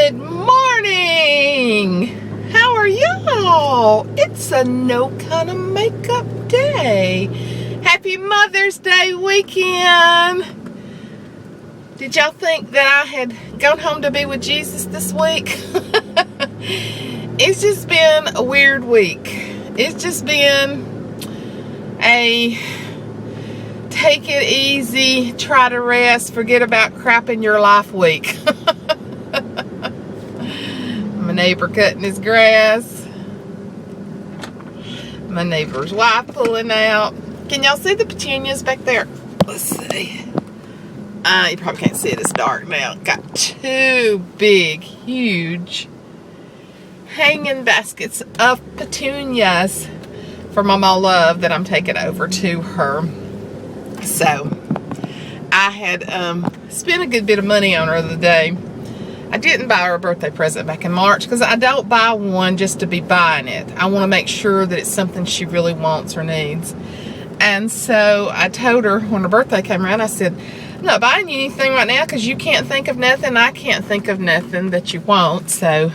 Good morning! How are y'all? It's a no kind of makeup day. Happy Mother's Day weekend. Did y'all think that I had gone home to be with Jesus this week? It's just been a weird week. It's just been a take it easy, try to rest, forget about crap in your life week. My neighbor cutting his grass. My neighbor's wife pulling out. Can y'all see the petunias back there? Let's see. You probably can't see it, it's dark now. Got two big, huge hanging baskets of petunias for MawMaw Luv that I'm taking over to her. So, I had spent a good bit of money on her the other day. I didn't buy her a birthday present back in March because I don't buy one just to be buying it. I want to make sure that it's something she really wants or needs. And so I told her when her birthday came around, I said, I'm not buying you anything right now because you can't think of nothing. I can't think of nothing that you want. So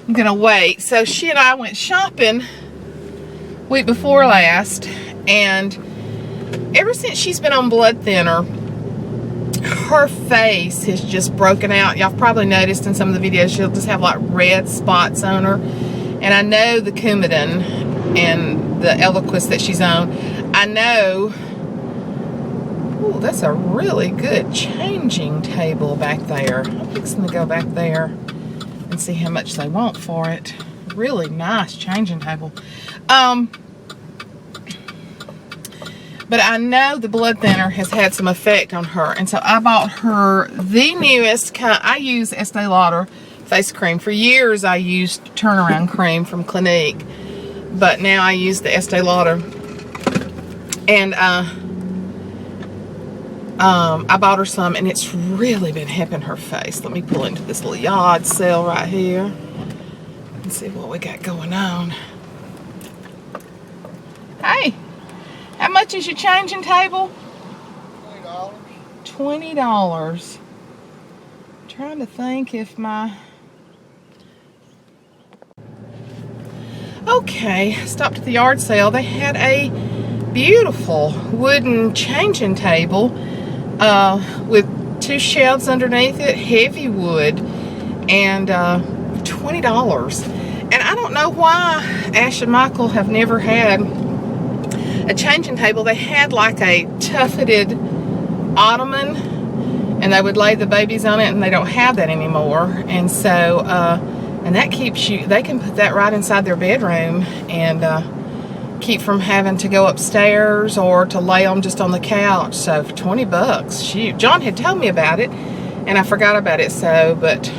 I'm going to wait. So she and I went shopping week before last. And ever since she's been on blood thinner, her face has just broken out. Y'all probably noticed in some of the videos she'll just have like red spots on her. And I know the Coumadin and the Eliquis that she's on. I know. Ooh, that's a really good changing table back there. I'm fixing to go back there and see how much they want for it. Really nice changing table. But I know the blood thinner has had some effect on her. And so I bought her the newest kind. I use Estee Lauder face cream. For years I used turnaround cream from Clinique. But now I use the Estee Lauder. And I bought her some and it's really been helping her face. Let me pull into this little yard sale right here and see what we got going on. Hey! How much is your changing table? $20. $20. Trying to think if my... Okay, stopped at the yard sale. They had a beautiful wooden changing table with two shelves underneath it, heavy wood, and $20. And I don't know why Ash and Michael have never had a changing table. They had like a tufted ottoman and they would lay the babies on it, and they don't have that anymore. And so and that keeps you, they can put that right inside their bedroom and keep from having to go upstairs or to lay them just on the couch. So for $20, shoot, John had told me about it and I forgot about it. So, but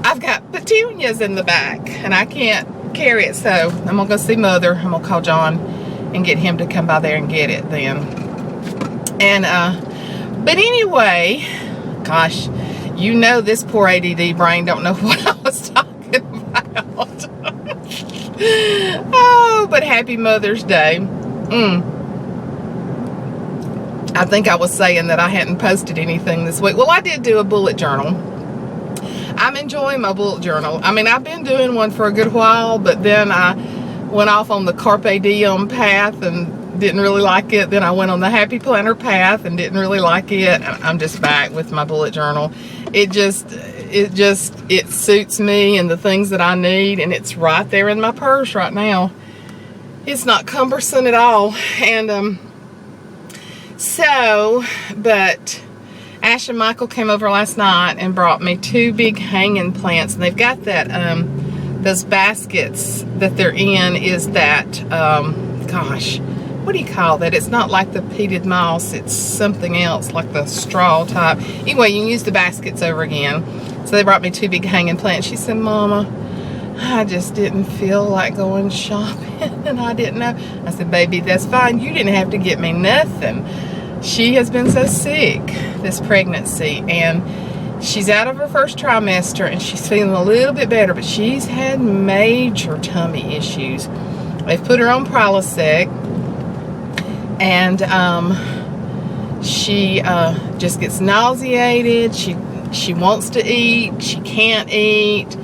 I've got petunias in the back and I can't carry it, so I'm gonna go see Mother. I'm gonna call John and get him to come by there and get it then. And but anyway, gosh, you know this poor ADD brain don't know what I was talking about. Oh, but happy Mother's Day. I think I was saying that I hadn't posted anything this week. Well, I did do a bullet journal. I'm enjoying my bullet journal. I mean, I've been doing one for a good while, but then I went off on the Carpe Diem path and didn't really like it. Then I went on the Happy Planner path and didn't really like it. I'm just back with my bullet journal. It suits me and the things that I need, and it's right there in my purse right now. It's not cumbersome at all. And but Ash and Michael came over last night and brought me two big hanging plants, and they've got that those baskets that they're in is that, gosh, what do you call that? It's not like the peated moss, it's something else, like the straw type. Anyway, you can use the baskets over again. So they brought me two big hanging plants. She said, Mama, I just didn't feel like going shopping, and I didn't know. I said, baby, that's fine. You didn't have to get me nothing. She has been so sick this pregnancy, and she's out of her first trimester and she's feeling a little bit better, but she's had major tummy issues. They've put her on Prilosec, and she just gets nauseated. She She wants to eat. She can't eat.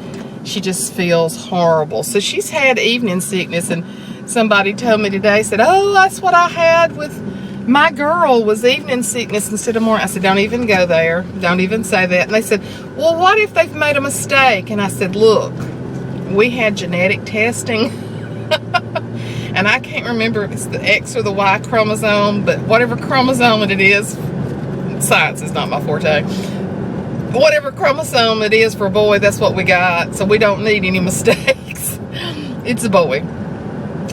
She just feels horrible. So she's had evening sickness, and somebody told me today, said, oh, that's what I had with my girl, was evening sickness instead of morning. I said, don't even go there. Don't even say that. And they said, well, what if they've made a mistake? And I said, look, we had genetic testing. And I can't remember if it's the X or the Y chromosome, but whatever chromosome it is, science is not my forte. Whatever chromosome it is for a boy, that's what we got. So we don't need any mistakes. It's a boy.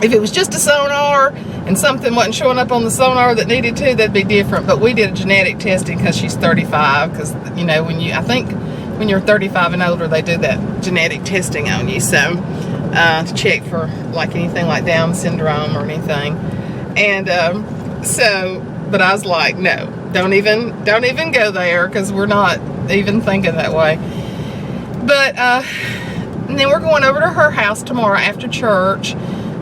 If it was just a sonar and something wasn't showing up on the sonar that needed to, that'd be different. But we did a genetic testing because she's 35. Because, you know, I think when you're 35 and older, they do that genetic testing on you. So, to check for like anything like Down syndrome or anything. And, but I was like, no, don't even go there, because we're not even thinking that way. But, and then we're going over to her house tomorrow after church.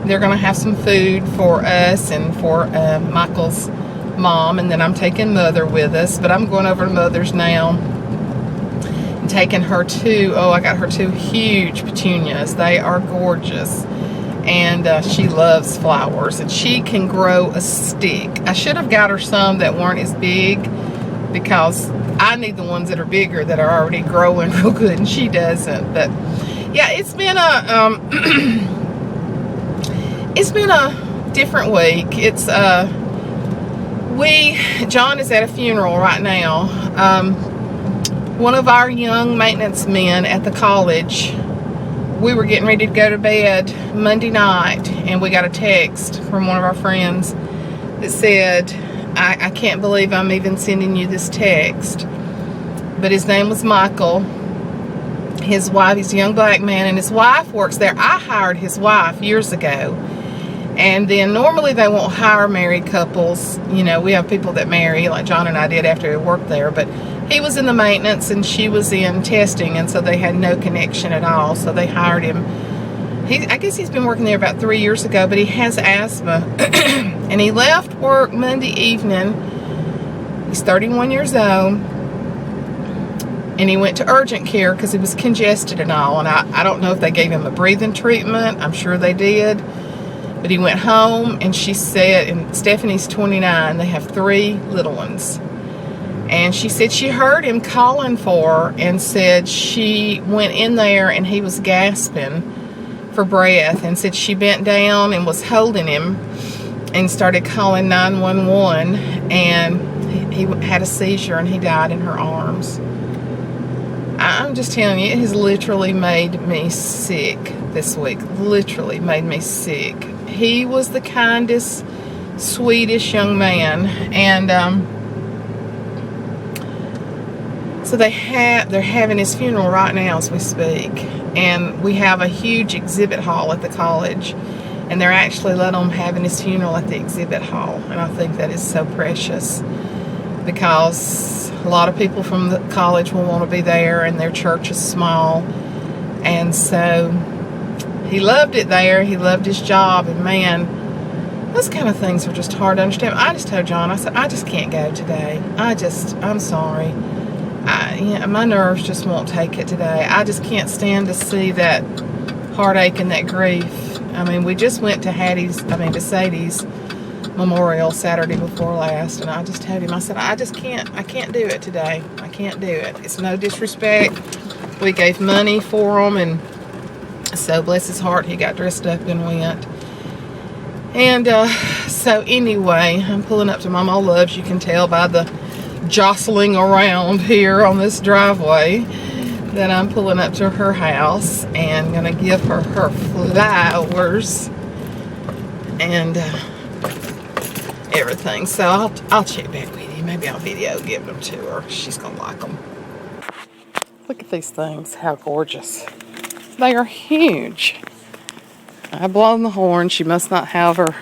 They're going to have some food for us and for Michael's mom, and then I'm taking Mother with us. But I'm going over to Mother's now and taking her to, I got her 2 huge petunias. They are gorgeous, and she loves flowers, and she can grow a stick. I should have got her some that weren't as big, because I need the ones that are bigger, that are already growing real good, and she doesn't. But yeah, it's been a it's been a different week. It's John is at a funeral right now. One of our young maintenance men at the college, we were getting ready to go to bed Monday night, and we got a text from one of our friends that said, I can't believe I'm even sending you this text. But his name was Michael. His wife, he's a young black man, and his wife works there. I hired his wife years ago. And then normally they won't hire married couples. You know, we have people that marry, like John and I did after we worked there. But he was in the maintenance and she was in testing, and so they had no connection at all. So they hired him. I guess he's been working there about 3 years ago, but he has asthma. And he left work Monday evening. He's 31 years old. And he went to urgent care because he was congested and all. And I don't know if they gave him a breathing treatment. I'm sure they did. But he went home, and she said, and Stephanie's 29, they have 3 little ones. And she said she heard him calling for her, and said she went in there and he was gasping for breath, and said she bent down and was holding him and started calling 911, and he had a seizure and he died in her arms. I'm just telling you, it has literally made me sick this week. Literally made me sick. He was the kindest, sweetest young man. And so they're having his funeral right now as we speak. And we have a huge exhibit hall at the college. And they're actually letting him having his funeral at the exhibit hall. And I think that is so precious, because a lot of people from the college will want to be there, and their church is small. And so he loved it there. He loved his job. And man, those kind of things are just hard to understand. I just told John, I said, I just can't go today. I'm sorry. My nerves just won't take it today. I just can't stand to see that heartache and that grief. I mean, we just went to Sadie's memorial Saturday before last, and I just told him, I said, I can't do it today. I can't do it. It's no disrespect. We gave money for him, and so bless his heart, he got dressed up and went. And so anyway, I'm pulling up to MawMaw Love's. You can tell by the jostling around here on this driveway that I'm pulling up to her house, and gonna give her her flowers and everything. So I'll check back with you. Maybe I'll video give them to her. She's gonna like them. Look at these things, how gorgeous. They are huge. I've blown the horn. She must not have her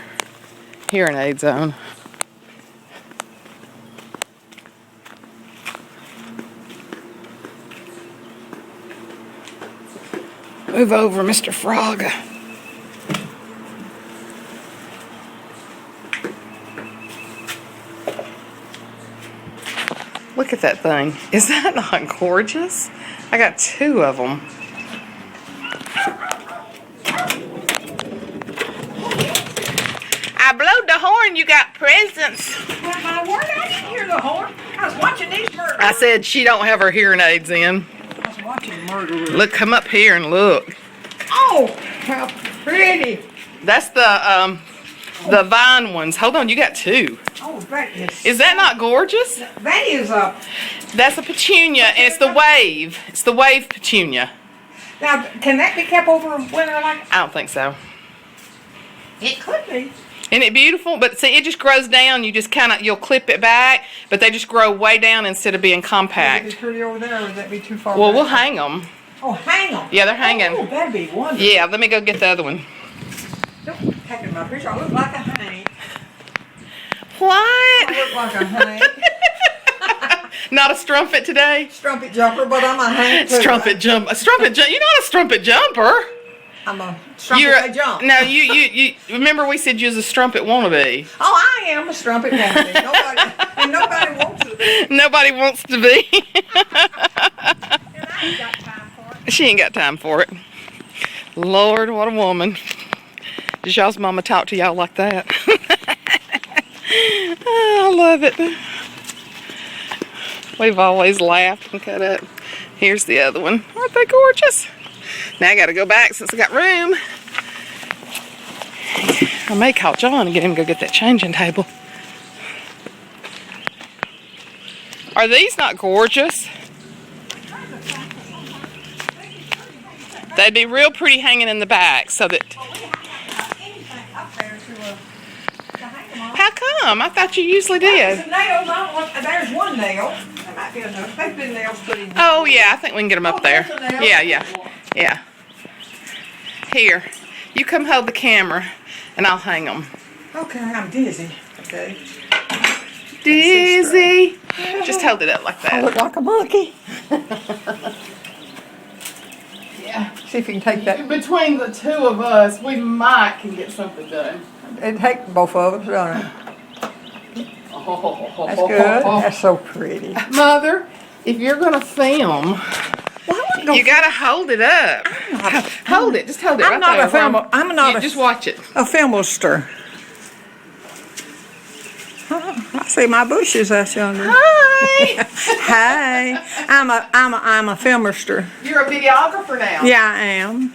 hearing aids on. Move over, Mr. Frog. Look Look at that thing. Is that not gorgeous? I got 2 of them. I blowed the horn. You got presents. Well, my word, I didn't hear the horn. I was watching these murderers. I said she don't have her hearing aids in. I was watching murderers. Look, come up here and look. Oh, how pretty. That's the vine ones. Hold on, you got 2. Oh, that is. Is that not gorgeous? That is a. That's a petunia, and it's the wave. It's the wave petunia. Now, can that be kept over winter like? I don't think so. It could be. Isn't it beautiful? But see, it just grows down. You just you'll clip it back, but they just grow way down instead of being Would it be compact. pretty over there, or would that be too far? Well, back? we'll hang them. Oh, hang them. Yeah, they're hanging. Oh, that'd be wonderful. Yeah, let me go get the other one. Don't take my picture. I look like a hang. What? I look like a hang. Not a strumpet today? Strumpet jumper, but I'm a hang too. Strumpet jump. A strumpet jump. You're not a strumpet jumper. I'm a strumpet I jump. No, you remember we said you was a strumpet wannabe. Oh, I am a strumpet wannabe. Nobody wants to be. Nobody wants to be. And I ain't got time for it. She ain't got time for it. Lord, what a woman. Does y'all's mama talk to y'all like that? Oh, I love it. We've always laughed and cut up. Here's the other one. Aren't they gorgeous? Now I gotta go back since I got room. I may call John and get him to go get that changing table. Are these not gorgeous? They'd be real pretty hanging in the back so that... How come? I thought you usually did. There's one nail. There might be another. They've been nails put in. Oh, yeah, I think we can get them up there. Yeah. Here, you come hold the camera, and I'll hang them. Okay, I'm dizzy. Okay. Dizzy. Just hold it up like I that. look like a monkey. Yeah. See if you can take that. Between the 2 of us, we might can get something done. It'd take both of us, don't it? Oh. That's good. That's so pretty. Mother, if you're going to film, you got to hold it up. Hold it. Just hold it I'm right not there. a film. I'm not a. Just watch it. A filmster. I see my bushes out yonder. Hi. Hey, I'm a filmster. You're a videographer now. Yeah, I am.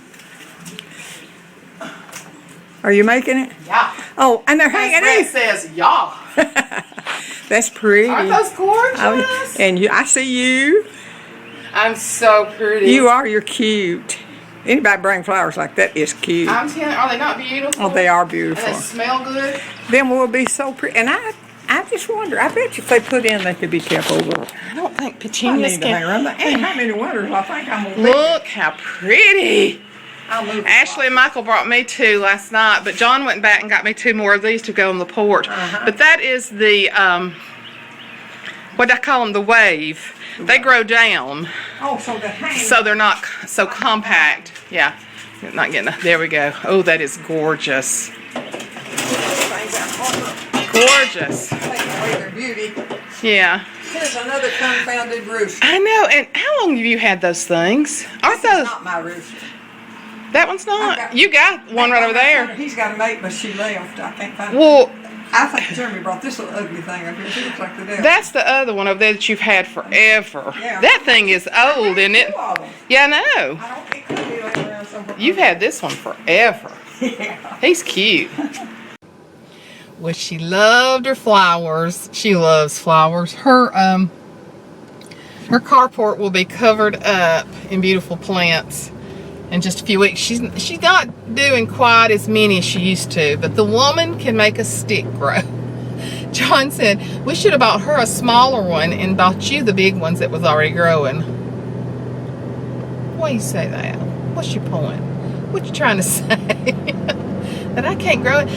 Are you making it? Yeah. Oh, and they're hanging It says yeah. That's pretty. Aren't those gorgeous? I see you. I'm so pretty. You're cute. Anybody bring flowers like that is cute. I'm telling you, are they not beautiful? Oh, they are And beautiful. they smell good. Them will be so pretty. And I just wonder, I bet you if they put in, they could be kept over. I don't think I petunias need to hang can. around. And how many winters I think I'm going to Look how pretty. I'll move. Ashley and Michael brought me 2 last night, but John went back and got me 2 more of these to go on the porch. But that is the, what do I call them, the wave. They grow down, Oh, so the hang. so they're not so compact. Yeah, not getting, there we go. Oh, that is gorgeous. Gorgeous. Take away their beauty. Yeah. Here's another confounded rooster. I know, and how long have you had those things? Aren't This is those, not my rooster. that one's not? You got one right over there. He's got a mate, but she left. I can't find it. Well, I think Jeremy brought this little ugly thing up here. She looks like the devil. that's the other one over there that you've had forever. Yeah. That thing is old, isn't it? Two of them. Yeah, I know. I don't think it could be laying around somewhere. You've had this one forever. Yeah. He's cute. Well, she loved her flowers. She loves flowers. Her carport will be covered up in beautiful plants in just a few weeks. She's not doing quite as many as she used to, but the woman can make a stick grow. John said, we should have bought her a smaller one and bought you the big ones that was already growing. Why you say that? What's your point? What you trying to say? That I can't grow it?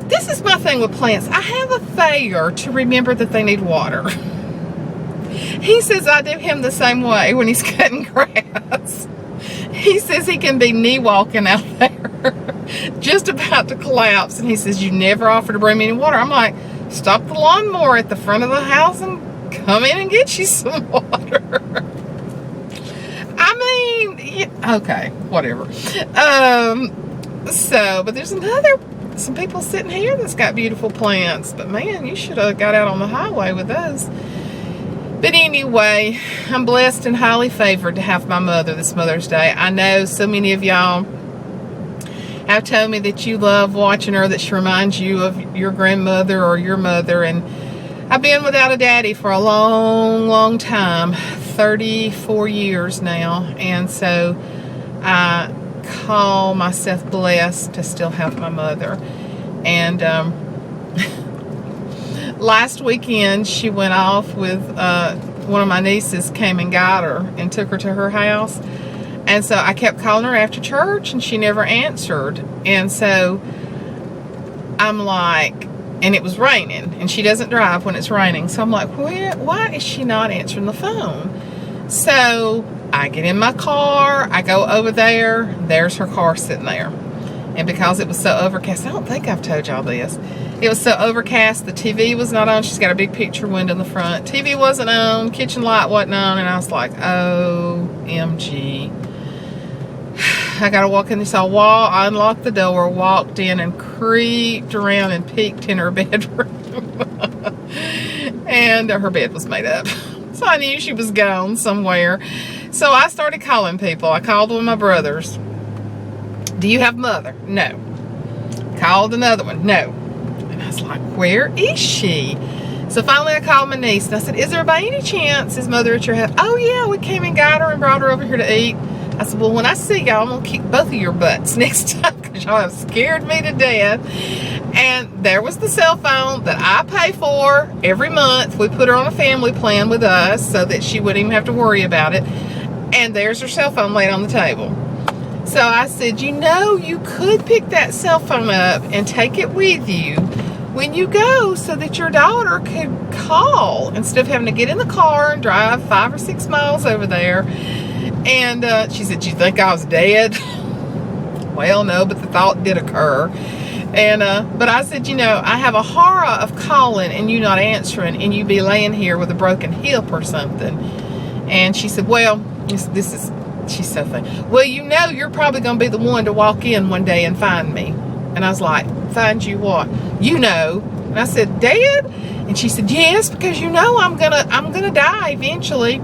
This is my thing with plants. I have a failure to remember that they need water. He says I do him the same way when he's cutting grass. He says he can be knee walking out there, just about to collapse, and he says, you never offer to bring me any water. I'm like, stop the lawnmower at the front of the house and come in and get you some water. I mean, yeah, okay, whatever. But there's some people sitting here that's got beautiful plants. But man, you should have got out on the highway with those. But anyway, I'm blessed and highly favored to have my mother this Mother's Day. I know so many of y'all have told me that you love watching her, that she reminds you of your grandmother or your mother. And I've been without a daddy for a long, long time, 34 years now. And so I call myself blessed to still have my mother. And last weekend, she went off with one of my nieces, came and got her and took her to her house. And so I kept calling her after church, and she never answered. And so I'm like, and it was raining, and she doesn't drive when it's raining. So I'm like, why is she not answering the phone? So I get in my car, I go over there, there's her car sitting there. And because it was so overcast, I don't think I've told y'all this. It was so overcast, the TV was not on. She's got a big picture window in the front. TV wasn't on, kitchen light wasn't on, and I was like, OMG. I gotta walk in this wall. I unlocked the door, walked in, and creeped around and peeked in her bedroom. And her bed was made up. So I knew she was gone somewhere. So I started calling people. I called one of my brothers. Do you have mother? No. Called another one. No. And I was like, where is she? So finally I called my niece and I said, is there by any chance his mother at your house? Oh yeah, we came and got her and brought her over here to eat. I said, well, when I see y'all, I'm going to kick both of your butts next time because y'all have scared me to death. And there was the cell phone that I pay for every month. We put her on a family plan with us so that she wouldn't even have to worry about it. And there's her cell phone laid on the table. So I said, you know, you could pick that cell phone up and take it with you when you go so that your daughter could call instead of having to get in the car and drive 5 or 6 miles over there. And she said, do you think I was dead? Well, no, but the thought did occur. And but I said, you know, I have a horror of calling and you not answering and you be laying here with a broken hip or something. And she said, well, this is, she's so funny. Well, you know, you're probably going to be the one to walk in one day and find me. And I was like, find you what? You know. And I said, dead? And she said, yes, because you know I'm gonna die eventually.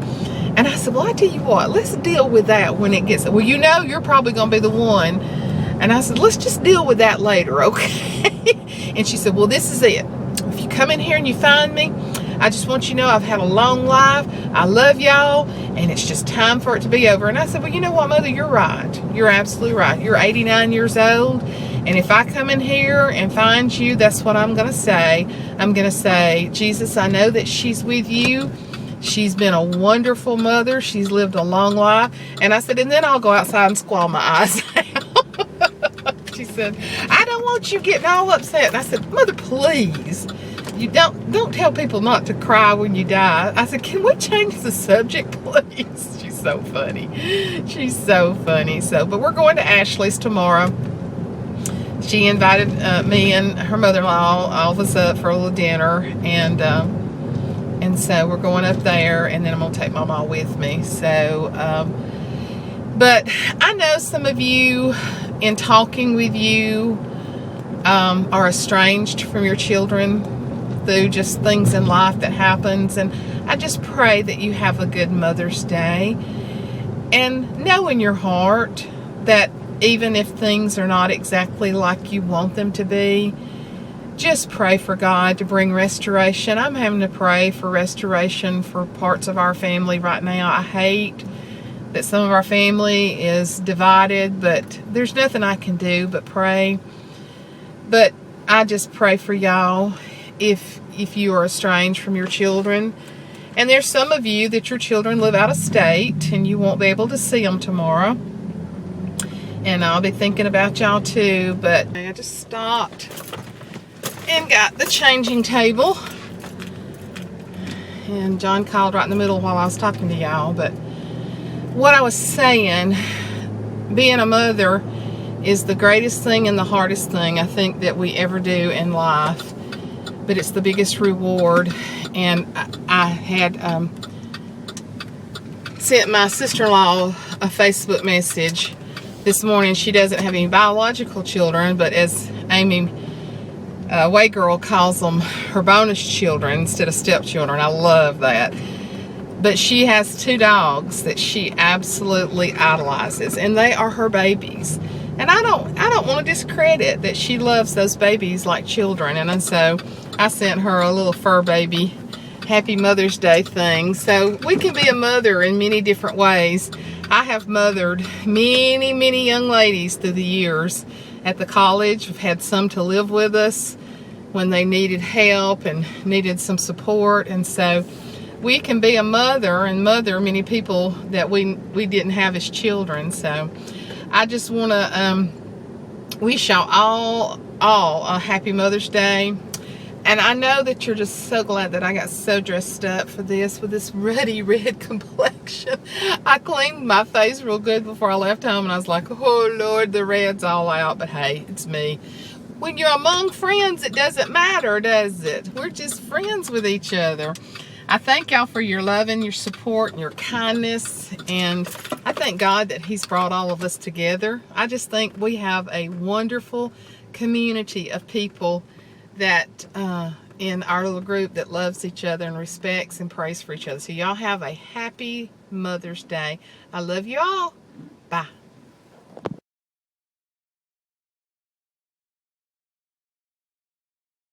And I said, well, I tell you what, let's deal with that when it gets, well, you know, you're probably going to be the one. And I said, let's just deal with that later, okay? And she said, well, this is it. If you come in here and you find me, I just want you to know I've had a long life. I love y'all, and it's just time for it to be over. And I said, well, you know what, Mother, you're right. You're absolutely right. You're 89 years old, and if I come in here and find you, that's what I'm going to say. I'm going to say, Jesus, I know that she's with you. She's been a wonderful mother. She's lived a long life. And I said, and then I'll go outside and squall my eyes out. She said, I don't want you getting all upset. And I said, Mother, please. You don't tell people not to cry when you die. I said, can we change the subject, please? She's so funny. She's so funny. But we're going to Ashley's tomorrow. She invited me and her mother-in-law, all of us up for a little dinner. And so we're going up there, and then I'm going to take MawMaw with me. So, but I know some of you, in talking with you, are estranged from your children through just things in life that happens. And I just pray that you have a good Mother's Day. And know in your heart that even if things are not exactly like you want them to be, just pray for God to bring restoration. I'm having to pray for restoration for parts of our family right now. I hate that some of our family is divided, but there's nothing I can do but pray. But I just pray for y'all if you are estranged from your children. And there's some of you that your children live out of state and you won't be able to see them tomorrow. And I'll be thinking about y'all too. But I just stopped and got the changing table. And John called right in the middle while I was talking to y'all. But what I was saying, being a mother is the greatest thing and the hardest thing I think that we ever do in life. but it's the biggest reward. And I had sent my sister-in-law a Facebook message this morning. She doesn't have any biological children, but as Amy Waygirl calls them, her bonus children instead of stepchildren. I love that. But she has 2 dogs that she absolutely idolizes, and they are her babies. And I don't want to discredit that she loves those babies like children. And so I sent her a little fur baby Happy Mother's Day thing. So we can be a mother in many different ways. I have mothered many, many young ladies through the years at the college. We've had some to live with us when they needed help and needed some support. And so we can be a mother and mother many people that we didn't have as children. So I just want to wish y'all all a happy Mother's Day. And I know that you're just so glad that I got so dressed up for this with this ruddy red complexion. I cleaned my face real good before I left home, and I was like, oh Lord, the red's all out. But hey, it's me. When you're among friends, it doesn't matter, does it? We're just friends with each other. I thank y'all for your love and your support and your kindness, and I thank God that He's brought all of us together. I just think we have a wonderful community of people that in our little group that loves each other and respects and prays for each other. So y'all have a happy Mother's Day. I love you all. Bye.